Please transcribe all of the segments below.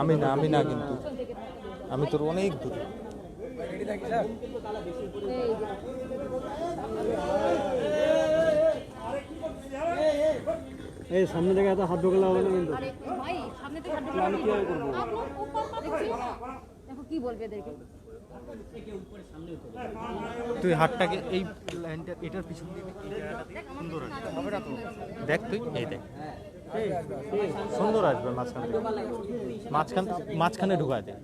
আমি না কিন্তু আমি তোর অনেক দূরে। এই সামনে থেকে এত হাত ঢোকালে হবে না কিন্তু। ভাই সামনে থেকে হাত আমি কিভাবে করবো? দেখো কি বলবে এদেরকে। তুই হাতটাকে এই লাইনটা এটার পিছন দিয়ে সুন্দর আসবে, হবে না তো? দেখ তুই এই দেখ সুন্দর আসবে মাঝখানে ঢুকায় দে।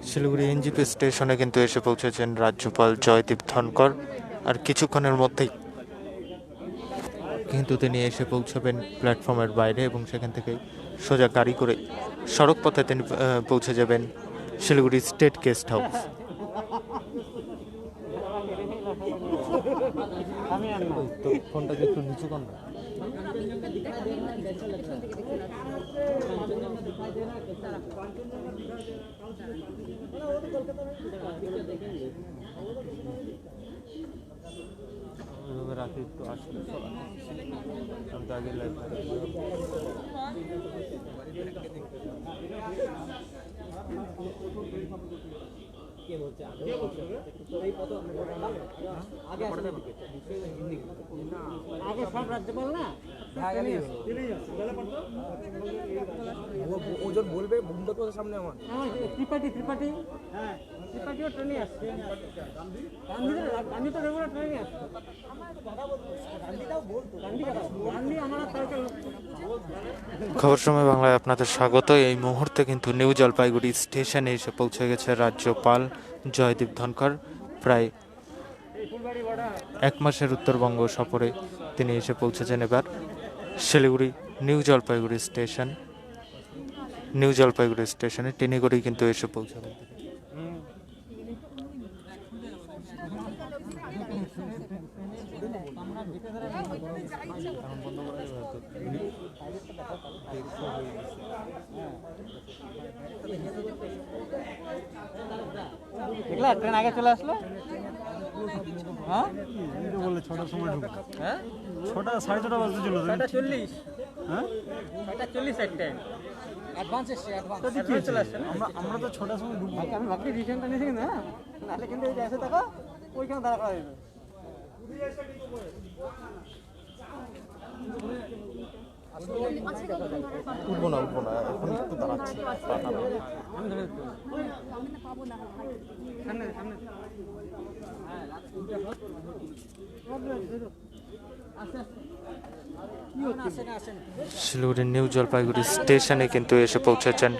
শিলিগুড়ি এনজিপি স্টেশনে কিন্তু এসে পৌঁছেছেন রাজ্যপাল জয়দীপ ধনকর, আর কিছুক্ষণের মধ্যেই কিন্তু তিনি এসে পৌঁছবেন প্ল্যাটফর্মের বাইরে এবং সেখান থেকে সোজা গাড়ি করে সড়ক পথে তিনি পৌঁছে যাবেন শিলিগুড়ি স্টেট গেস্ট হাউস। ফোনটাকে একটু নিচু কর না। রাতে একটু আসলে আমি তো আগে লাইভ আগে সব রাজ্যপাল না ওজন বলবে বন্ধুত্বের সামনে আমার ত্রিপাঠী হ্যাঁ ত্রিপাঠীও ট্রেনে আসছে। গান্ধী তো রেগুলার ট্রেনে আসছে। খবর সময় বাংলায় আপনাদের স্বাগত। এই মুহূর্তে কিন্তু নিউ জলপাইগুড়ি স্টেশনে এসে পৌঁছে গেছে রাজ্যপাল জয়দীপ ধনকর। প্রায় এক মাসের উত্তরবঙ্গ সফরে তিনি এসে পৌঁছেছেন এবার শিলিগুড়ি নিউ জলপাইগুড়ি স্টেশনে ট্রেনে করেই কিন্তু এসে পৌঁছাবেন। দেখলা ট্রেন আগে চলে আসলো। হ্যাঁ বললে 6টার সময় ঢুকবে। হ্যাঁ 6টা 6:30 বাজতে চলে 6:40। হ্যাঁ 6:40 এর ট্রেন অ্যাডভান্স এসে অ্যাডভান্স চলে আসছে না। আমরা তো 6টার সময় ঢুকবো। আমি ভাবছি রিটার্নটা নিয়েছি না, নাহলে কিন্তু এই এসে দেখো ওইখানে দাঁড়া করা যাবে। উঠবো না এখন একটু দাঁড়াচ্ছি। শিলিগুড়ি নিউ জলপাইগুড়ি স্টেশনে কিন্তু এসে পৌঁছেছেন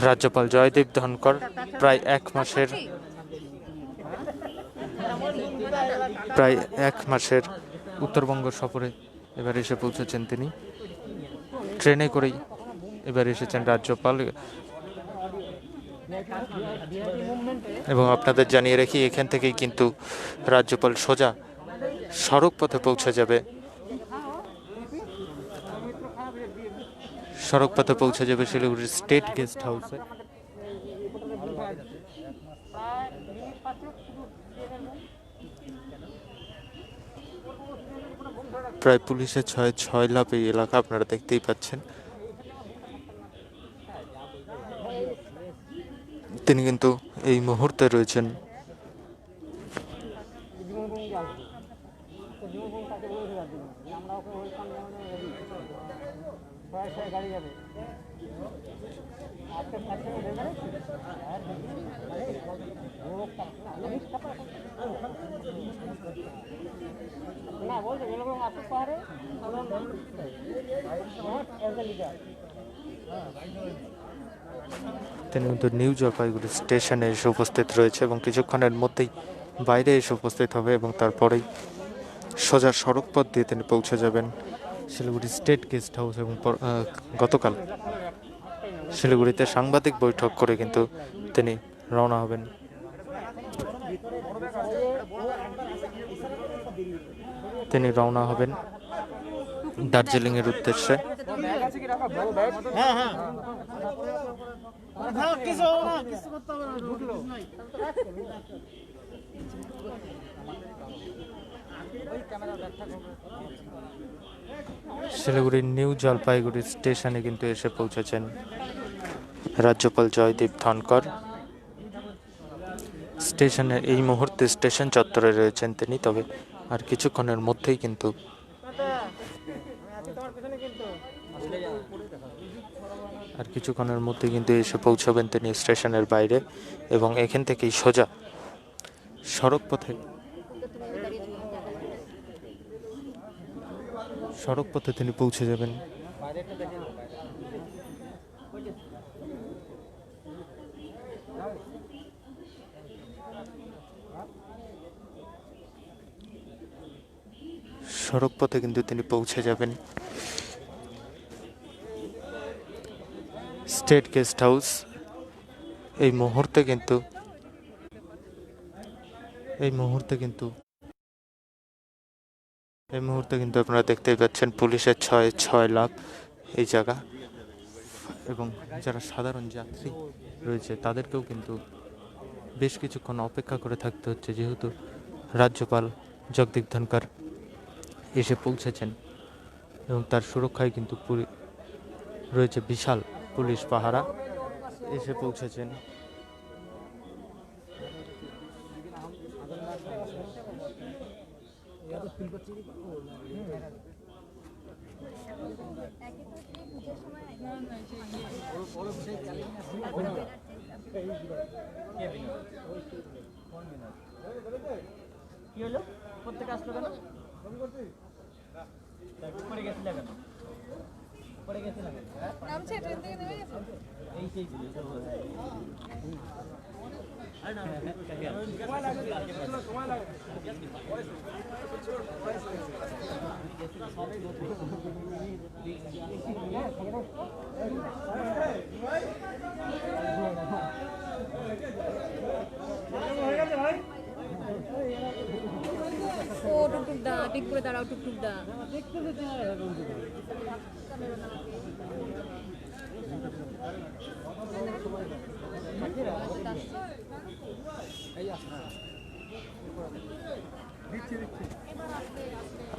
রাজ্যপাল জয়দীপ ধনকর। প্রায় এক মাসের উত্তরবঙ্গ সফরে এবার এসে পৌঁছেছেন তিনি। ট্রেনে করেই এবার এসেছেন রাজ্যপাল। এবং আপনাদের জানিয়ে রাখি এখান থেকেই কিন্তু রাজ্যপাল সোজা সড়ক পথে পৌঁছে যাবে শিলিগুড়ির স্টেট গেস্ট হাউসে। প্রায় পুলিশের ছয় লাভ এই এলাকা আপনারা দেখতেই পাচ্ছেন। তিনি কিন্তু এই মুহূর্তে রয়েছেন না বলতে এরকম আসতে পারে। তিনি কিন্তু নিউ জলপাইগুড়ি স্টেশনে এসে উপস্থিত রয়েছে এবং কিছুক্ষণের মধ্যেই বাইরে এসে উপস্থিত হবে এবং তারপরেই সোজা সড়ক পথ দিয়ে তিনি পৌঁছে যাবেন শিলিগুড়ি স্টেট গেস্ট হাউস। এবং গতকাল শিলিগুড়িতে সাংবাদিক বৈঠক করে কিন্তু তিনি রওনা হবেন দার্জিলিংয়ের উদ্দেশ্যে। শিলিগুড়ির নিউ জলপাইগুড়ি স্টেশনে কিন্তু এসে পৌঁছেছেন রাজ্যপাল জয়দীপ ধনকর। স্টেশনের এই মুহূর্তে স্টেশন চত্বরে রয়েছেন তিনি, তবে আর কিছুক্ষণের মধ্যেই কিন্তু এসে পৌঁছবেন তিনি স্টেশনের বাইরে, এবং এখান থেকেই সোজা সড়ক পথে তিনি পৌঁছে যাবেন স্টেট গেস্ট হাউস। এই মুহূর্তে কিন্তু আপনারা দেখতেই পাচ্ছেন পুলিশের 6 লাখ এই জায়গা, এবং যারা সাধারণ যাত্রী রয়েছে তাদেরকেও কিন্তু বেশ কিছুক্ষণ অপেক্ষা করে থাকতে হচ্ছে, যেহেতু রাজ্যপাল জগদীপ ধনকর এসে পৌঁছেছেন এবং তার সুরক্ষায় কিন্তু রয়েছে বিশাল পুলিশ পাহারা। এসে পৌঁছেছেন কি হলো? প্রত্যেকে আসলো কেন? পড়ে গেছিল কেন? নামছে ট্রেন থেকে নেমে গেছে। এই সেই ও টুকটুক দা, ঠিক করে দাঁড়াও টুকটুক দা।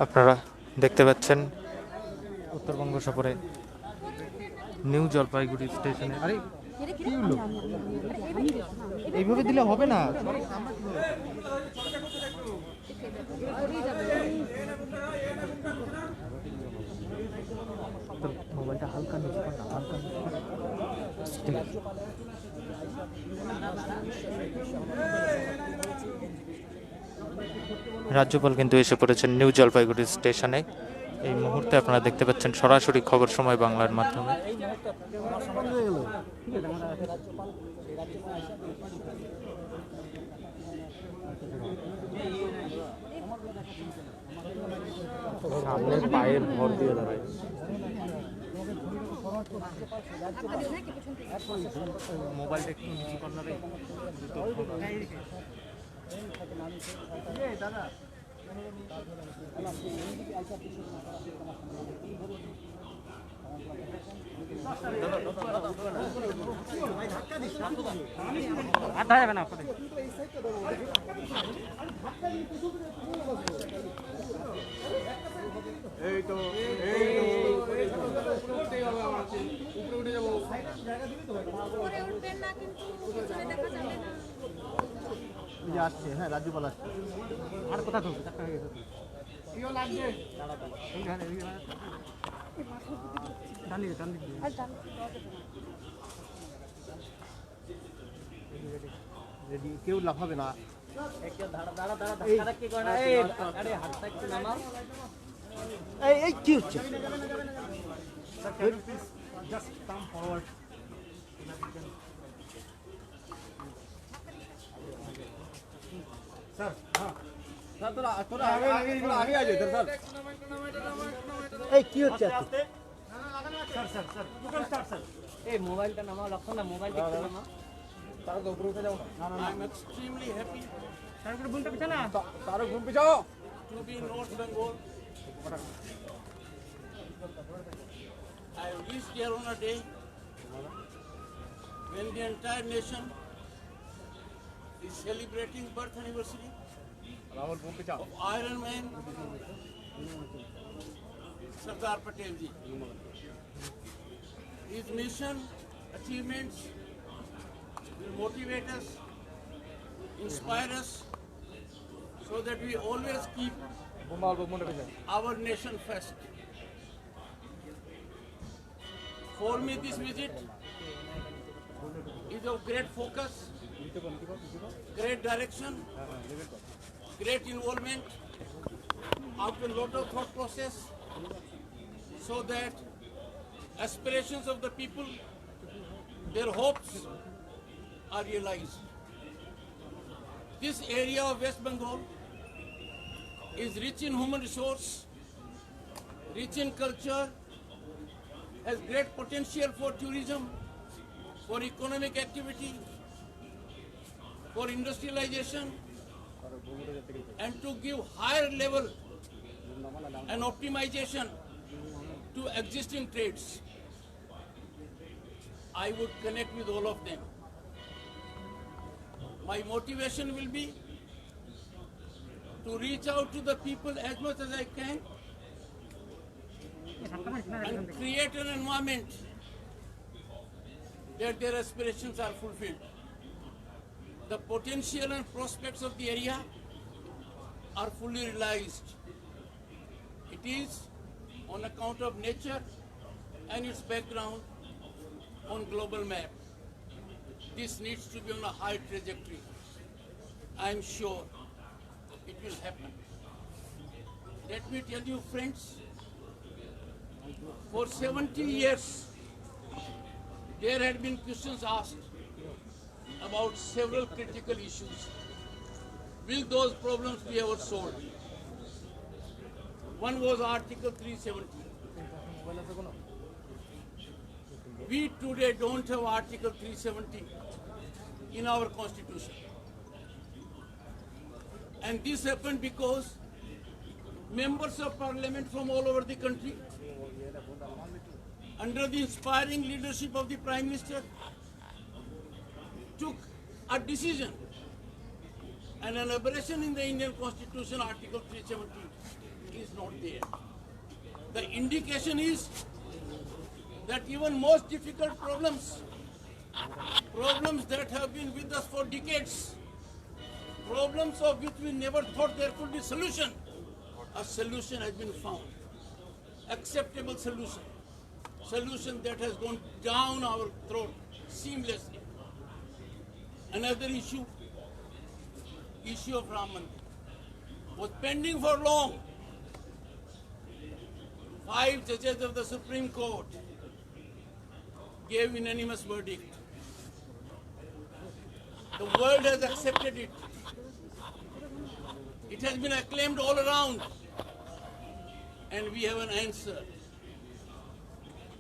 আপনারা দেখতে পাচ্ছেন উত্তরবঙ্গ সফরে নিউ জলপাইগুড়ি স্টেশনে। এইভাবে দিলে হবে না, মোবাইলটা হালকা নিচে কর না, হালকা নিচে কর। রাজ্যপাল কিন্তু এসে পড়েছেন নিউ জলপাইগুড়ি স্টেশনে। এই মুহূর্তে আপনারা দেখতে পাচ্ছেন সরাসরি খবর সময় বাংলার মাধ্যমে। সামনে পায়ের ভর দিয়ে দাঁড়ায়। মোবাইলটা একটু নিচে কর না রে। দাদা আধা যাবে না। এই তো উপরে উঠে যাবো। উপরে উঠবেন না, কিন্তু পিছনে দেখা যাবে না। যে আসছে, হ্যাঁ রাজ্যপাল আসছে। আর কোথা ঢুকবে? কিও লাগবে? কেউ লাফাবে না। এই কি হচ্ছে? এই কি হচ্ছে? এই মোবাইলটা নামাও, লক্ষণ না মোবাইল দেখতে নামাও। তারা তো উপরে উঠে যাও। I am extremely happy. তারপরে বুনটা পিছনে না। তারা ঘুম পিছাও। To be in North Bengal. I reached here on a day when the entire nation is celebrating birth anniversary of Iron Man, Sardar Patel ji. His mission, achievements will motivate us, inspire us, so that we always keep our nation first. For me, this visit is of great focus, great direction, great involvement, after a lot of thought process, so that aspirations of the people, their hopes are realized. This area of West Bengal is rich in human resource, rich in culture, has great potential for tourism, for economic activity, for industrialization, and to give higher level and optimization to existing trades. I would connect with all of them. My motivation will be to reach out to the people as much as I can and create an environment that their aspirations are fulfilled. The potential and prospects of the area are fully realized. It is on account of nature and its background on global map. This needs to be on a high trajectory. I am sure it will happen. Let me tell you, friends, for 70 years, there had been questions asked about several critical issues. Will those problems be ever solved? One was Article 370. We today don't have Article 370 in our constitution. And this happened because members of parliament from all over the country, under the inspiring leadership of the Prime Minister, took a decision. And an aberration in the Indian Constitution, Article 370, is not there. The indication is that even most difficult problems that have been with us for decades, problems of which we never thought there could be solution, a solution has been found. Acceptable solution. Solution that has gone down our throat seamlessly. Another issue of Ram Mandir, was pending for long. 5 judges of the Supreme Court gave unanimous verdict. The world has accepted it. It has been acclaimed all around. And we have an answer.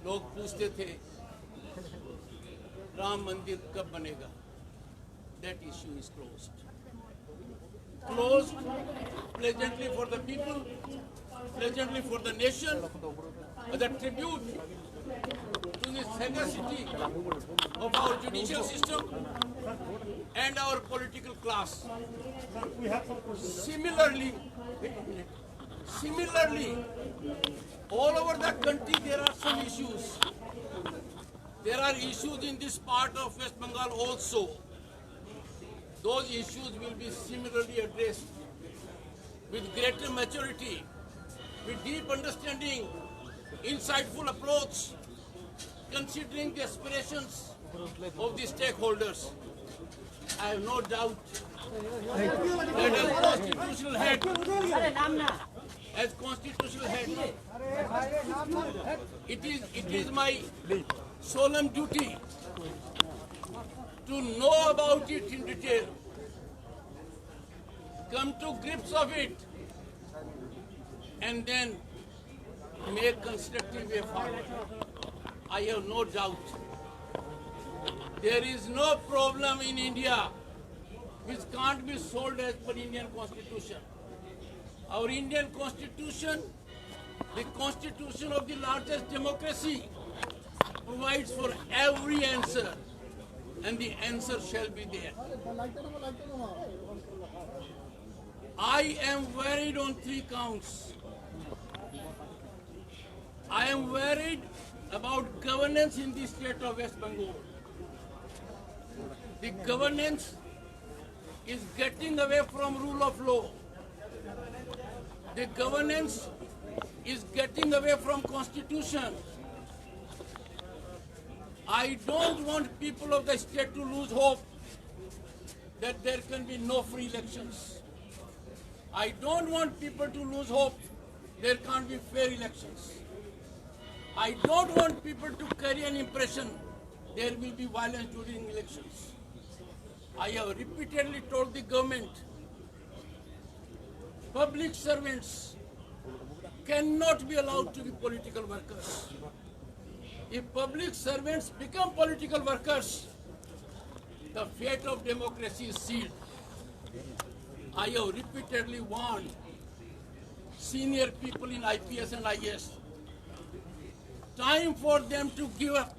लोग पूछते थे राम मंदिर कब बनेगा? That issue is closed. Closed pleasantly for the people, pleasantly for the nation, as a tribute to the sagacity of our judicial system and our political class. Similarly, all over the country there are some issues. There are issues in this part of West Bengal also. Those issues will be similarly addressed with greater maturity, with deep understanding, insightful approach, considering the aspirations of the stakeholders. I have no doubt that as constitutional head, it is my solemn duty to know about it in detail, come to grips of it, and then make constructive way forward. I have no doubt there is no problem in India which can't be solved as per Indian Constitution. Our Indian Constitution, the constitution of the largest democracy, provides for every answer, and the answer shall be there. I am worried on 3 counts. I am worried about governance in the state of West Bengal. The governance is getting away from rule of law. The governance is getting away from constitution. I don't want people of the state to lose hope that there can be no free elections. I don't want people to lose hope there can't be fair elections. I don't want people to carry an impression there will be violence during elections. I have repeatedly told the government, public servants cannot be allowed to be political workers. If public servants become political workers, the fate of democracy is sealed. I have repeatedly warned senior people in IPS and IAS, time for them to give up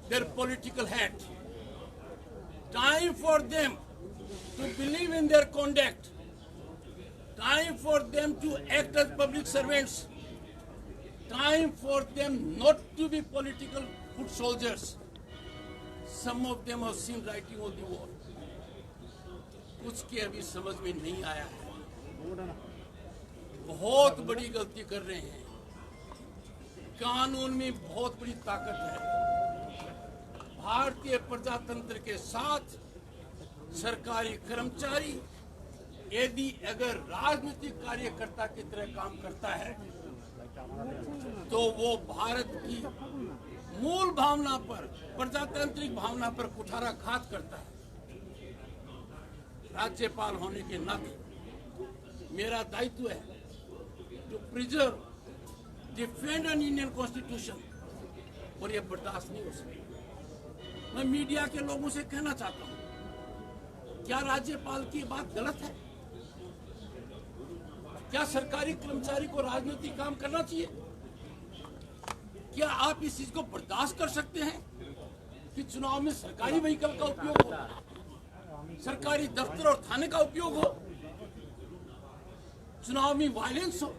their political hat. Time for them to believe in their conduct. Time for them to act as public servants. Time for them not to be political foot soldiers. Some of them have seen writing on the wall. कुछ के अभी समझ में नहीं आया है, बहुत बड़ी गलती कर रहे हैं। कानून में बहुत बड़ी ताकत है। भारतीय प्रजातंत्र के साथ सरकारी कर्मचारी यदि अगर राजनीतिक कार्यकर्ता की तरह काम करता है तो वो भारत की मूल भावना पर, प्रजातांत्रिक भावना पर कुठाराघात करता है। राज्यपाल होने के नाते मेरा दायित्व है to preserve, defend an Indian constitution, और ये बर्दाश्त नहीं हो सकता। मैं मीडिया के लोगों से कहना चाहता हूं, क्या राज्यपाल की बात गलत है? क्या सरकारी कर्मचारी को राजनीतिक काम करना चाहिए? क्या आप इस चीज को बर्दाश्त कर सकते हैं कि चुनाव में सरकारी व्हीकल का उपयोग हो, सरकारी दफ्तर और थाने का उपयोग हो, चुनाव में वायलेंस हो?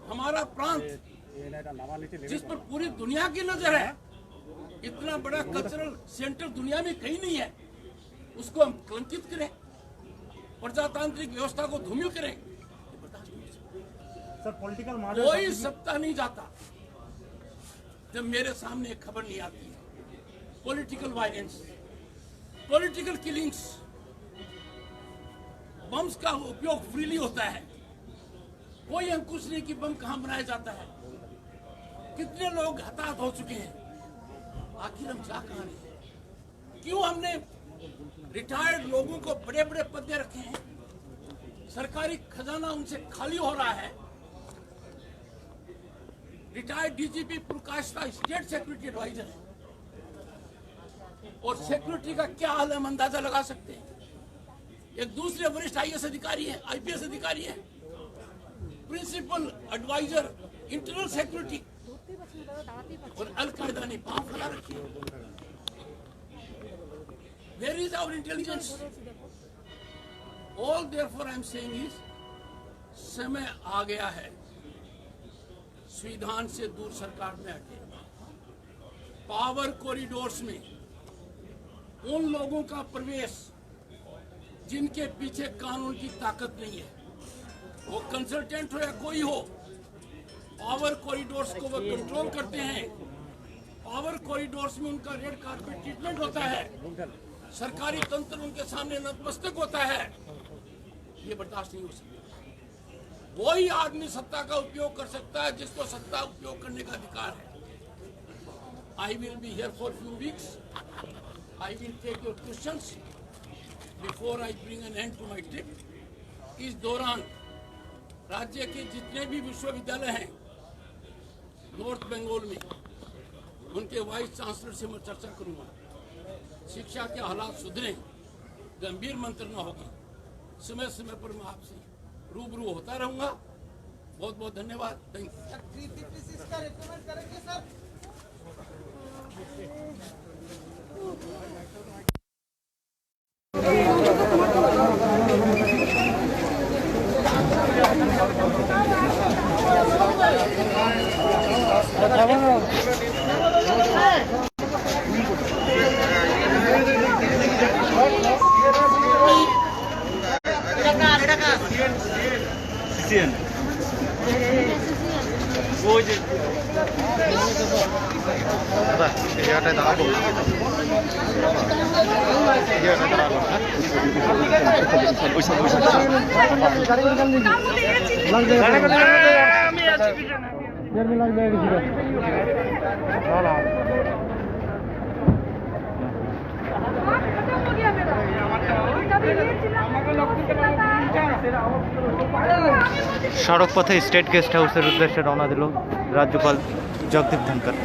हमारा प्रांत जिस पर पूरी दुनिया की नजर है, इतना बड़ा कल्चरल सेंटर दुनिया में कहीं नहीं है, उसको हम कलंकित करें, प्रजातांत्रिक व्यवस्था को धूमिल करें? सर, पॉलिटिकल मॉडल कोई सप्ताह नहीं जाता जब मेरे सामने एक खबर नहीं आती है। Political violence, political killings, bombs का उपयोग फ्रीली होता है। कोई अंकुश नहीं कि बम कहां बनाया जाता है। कितने लोग हताहत हो चुके हैं। आखिर हम जा कहां रहे हैं? क्यों हमने रिटायर्ड लोगों को बड़े बड़े पद दे रखे हैं? सरकारी खजाना उनसे खाली हो रहा है। रिटायर्ड डीजीपी प्रकाश का स्टेट सिक्योरिटी एडवाइजर है, और सिक्योरिटी का क्या हाल है हम अंदाजा लगा सकते हैं। एक दूसरे वरिष्ठ आईएएस अधिकारी है, आईपीएस अधिकारी है, प्रिंसिपल एडवाइजर इंटरनल सिक्योरिटी, और अल-कायदा ने पांव फैला रखी है। Where is our intelligence? All therefore I am saying is, समय आ गया है संविधान से दूर सरकार में हटे। पावर कॉरिडोर्स में उन लोगों का प्रवेश जिनके पीछे कानून की ताकत नहीं है, वो कंसल्टेंट हो या कोई हो, पावर कॉरिडोर्स को वो कंट्रोल करते हैं। पावर कॉरिडोर्स में उनका रेड कार्पेट ट्रीटमेंट होता है, सरकारी तंत्र उनके सामने नतमस्तक होता है। ये बर्दाश्त नहीं हो सकता। वही आदमी सत्ता का उपयोग कर सकता है जिसको सत्ता उपयोग करने का अधिकार है। I will be here for few weeks. I will take your questions before I bring an end to my trip. इस दौरान राज्य के जितने भी विश्वविद्यालय हैं नॉर्थ बंगाल में, उनके वाइस चांसलर से मैं चर्चा करूंगा। शिक्षा के हालात सुधरे, गंभीर मंत्रणा होगी। समय समय पर मैं आपसे रूबरू होता रहूंगा। बहुत बहुत धन्यवाद। Thank you. সড়ক পথে স্টেট গেস্ট হাউসের উদ্দেশ্যে রওনা দিল রাজ্যপাল জগদীপ ধনকর।